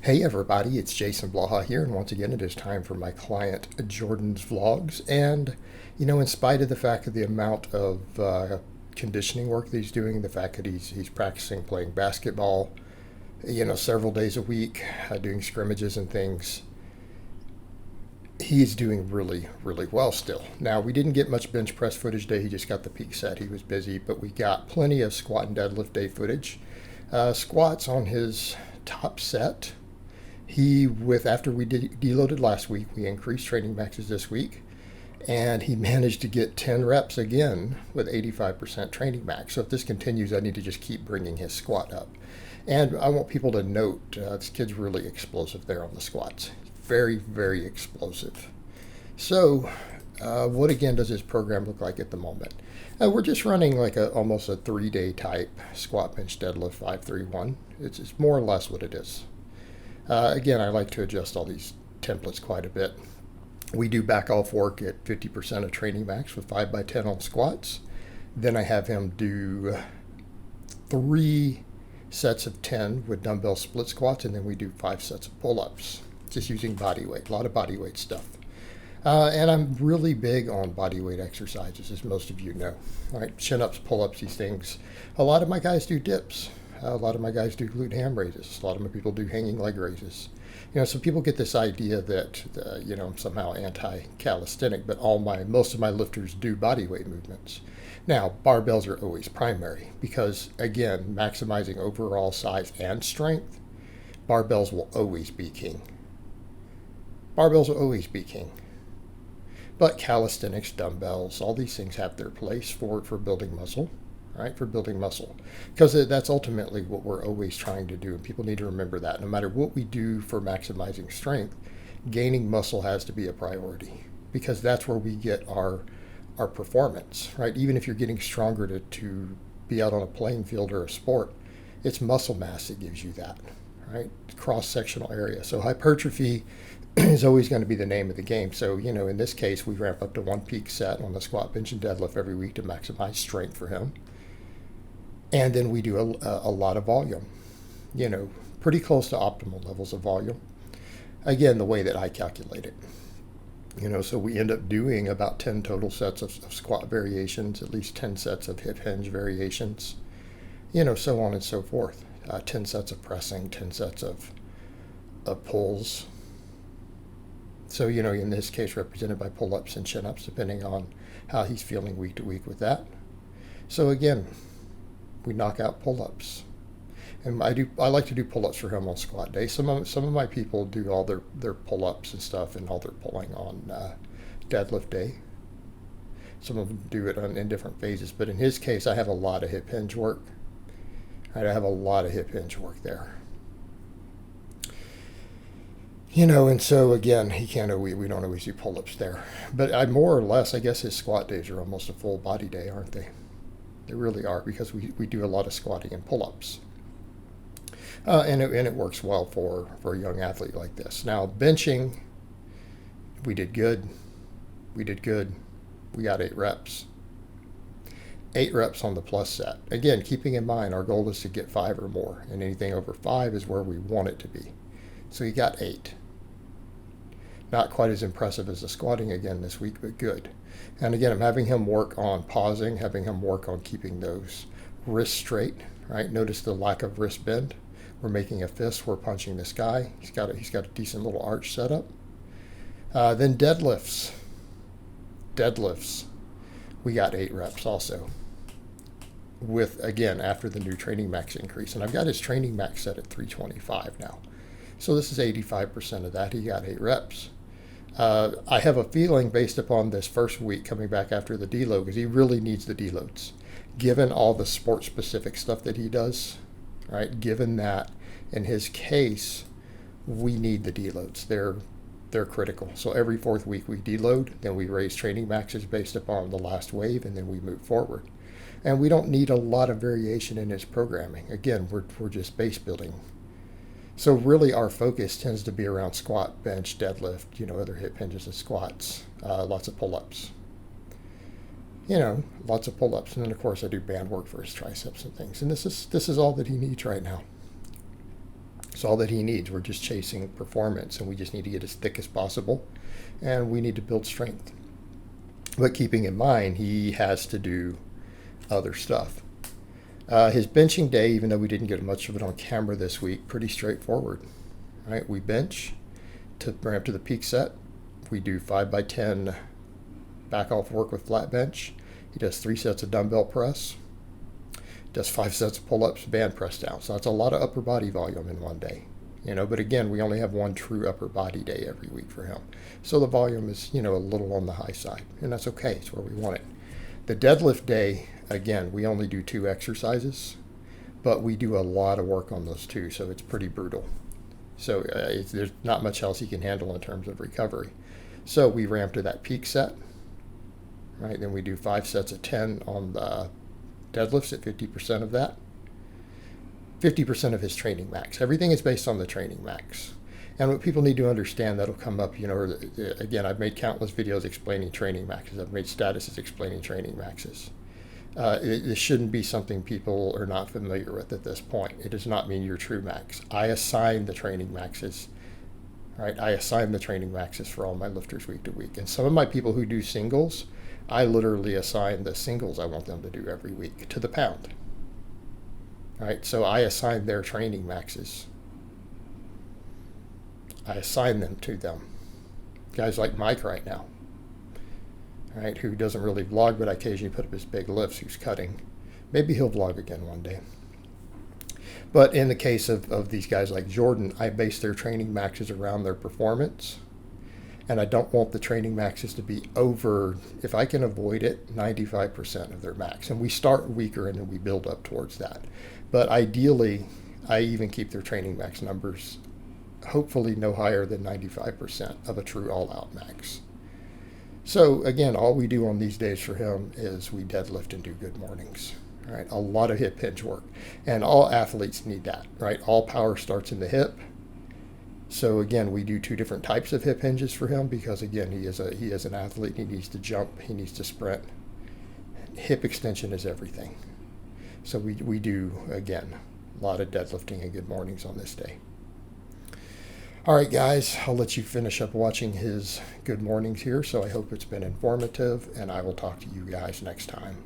Hey everybody, it's Jason Blaha here, and once again it is time for my client Jordan's vlogs. And in spite of the fact of the amount of conditioning work that he's doing, the fact that he's practicing playing basketball, several days a week, doing scrimmages and things, he's doing really, really well still. Now, we didn't get much bench press footage today. He just got the peak set. He was busy, but we got plenty of squat and deadlift day footage. Squats on his top set. After we deloaded last week, we increased training maxes this week, and he managed to get 10 reps again with 85% training max. So if this continues, I need to just keep bringing his squat up. And I want people to note, this kid's really explosive there on the squats. Very, very explosive. So what again does his program look like at the moment? We're just running like almost a 3-day type squat, bench, deadlift, 5-3-1. It's more or less what it is. Again, I like to adjust all these templates quite a bit. We do back off work at 50% of training max with 5x10 on squats. Then I have him do 3 sets of 10 with dumbbell split squats, and then we do 5 sets of pull-ups, just using body weight, a lot of body weight stuff. And I'm really big on body weight exercises, as most of you know. All right, chin-ups, pull-ups, these things. A lot of my guys do dips. A lot of my guys do glute ham raises. A lot of my people do hanging leg raises. So people get this idea that, I'm somehow anti-calisthenic, but most of my lifters do body weight movements. Now, barbells are always primary because, again, maximizing overall size and strength, barbells will always be king. Barbells will always be king. But calisthenics, dumbbells, all these things have their place for building muscle. Right, for building muscle, because that's ultimately what we're always trying to do, and people need to remember that no matter what we do for maximizing strength, gaining muscle has to be a priority, because that's where we get our performance, right? Even if you're getting stronger to be out on a playing field or a sport, it's muscle mass that gives you that, right? Cross-sectional area. So hypertrophy is always going to be the name of the game. So, in this case, we ramp up to 1 peak set on the squat, bench, and deadlift every week to maximize strength for him. And then we do a lot of volume, pretty close to optimal levels of volume. Again, the way that I calculate it. So we end up doing about 10 total sets of squat variations, at least 10 sets of hip hinge variations, so on and so forth. 10 sets of pressing, 10 sets of pulls. So, in this case, represented by pull-ups and chin-ups, depending on how he's feeling week to week with that. So again, we knock out pull-ups, and I like to do pull-ups for him on squat day. Some of my people do all their pull-ups and stuff and all their pulling on deadlift day. Some of them do it in different phases, but in his case, I have a lot of hip hinge work. I have a lot of hip hinge work there. And so again, we don't always do pull-ups there, but I more or less, I guess his squat days are almost a full body day, aren't they? They really are, because we do a lot of squatting and pull-ups. And it works well for a young athlete like this. Now, benching, we did good. We got 8 reps. 8 reps on the plus set. Again, keeping in mind, our goal is to get 5 or more, and anything over 5 is where we want it to be. So he got 8. Not quite as impressive as the squatting again this week, but good. And again, I'm having him work on pausing, having him work on keeping those wrists straight, right? Notice the lack of wrist bend. We're making a fist, we're punching this guy. He's got a decent little arch setup. Then deadlifts. We got 8 reps also. With, again, after the new training max increase. And I've got his training max set at 325 now. So this is 85% of that. He got 8 reps. I have a feeling, based upon this first week coming back after the deload, because he really needs the deloads, given all the sport-specific stuff that he does, right? Given that, in his case, we need the deloads. They're critical. So every 4th week we deload, then we raise training maxes based upon the last wave, and then we move forward. And we don't need a lot of variation in his programming. Again, we're just base building. So really our focus tends to be around squat, bench, deadlift, other hip hinges and squats, lots of pull-ups. Lots of pull-ups. And then, of course, I do band work for his triceps and things. And this is all that he needs right now. It's all that he needs. We're just chasing performance, and we just need to get as thick as possible, and we need to build strength. But keeping in mind, he has to do other stuff. His benching day, even though we didn't get much of it on camera this week, pretty straightforward. Right? We bench to ramp to the peak set. We do 5x10 back off work with flat bench. He does 3 sets of dumbbell press. Does 5 sets of pull-ups, band press down. So that's a lot of upper body volume in one day. But again, we only have one true upper body day every week for him. So the volume is, a little on the high side, and that's okay. It's where we want it. The deadlift day, again, we only do 2 exercises, but we do a lot of work on those 2, so it's pretty brutal. So there's not much else he can handle in terms of recovery. So we ramp to that peak set, right? Then we do 5 sets of 10 on the deadlifts at 50% of that. 50% of his training max. Everything is based on the training max. And what people need to understand, that'll come up, again, I've made countless videos explaining training maxes. I've made statuses explaining training maxes. This shouldn't be something people are not familiar with at this point. It does not mean your true max. I assign the training maxes, right? I assign the training maxes for all my lifters week to week. And some of my people who do singles, I literally assign the singles I want them to do every week to the pound. Right? So I assign their training maxes. I assign them to them. Guys like Mike right now, right, who doesn't really vlog, but I occasionally put up his big lifts, who's cutting. Maybe he'll vlog again one day. But in the case of these guys like Jordan, I base their training maxes around their performance. And I don't want the training maxes to be over, if I can avoid it, 95% of their max. And we start weaker and then we build up towards that. But ideally, I even keep their training max numbers hopefully no higher than 95% of a true all-out max. So again, all we do on these days for him is we deadlift and do good mornings. Right? A lot of hip hinge work. And all athletes need that. Right? All power starts in the hip. So again, we do 2 different types of hip hinges for him because again, he is an athlete. He needs to jump. He needs to sprint. Hip extension is everything. So we do, again, a lot of deadlifting and good mornings on this day. All right, guys, I'll let you finish up watching his good mornings here. So I hope it's been informative, and I will talk to you guys next time.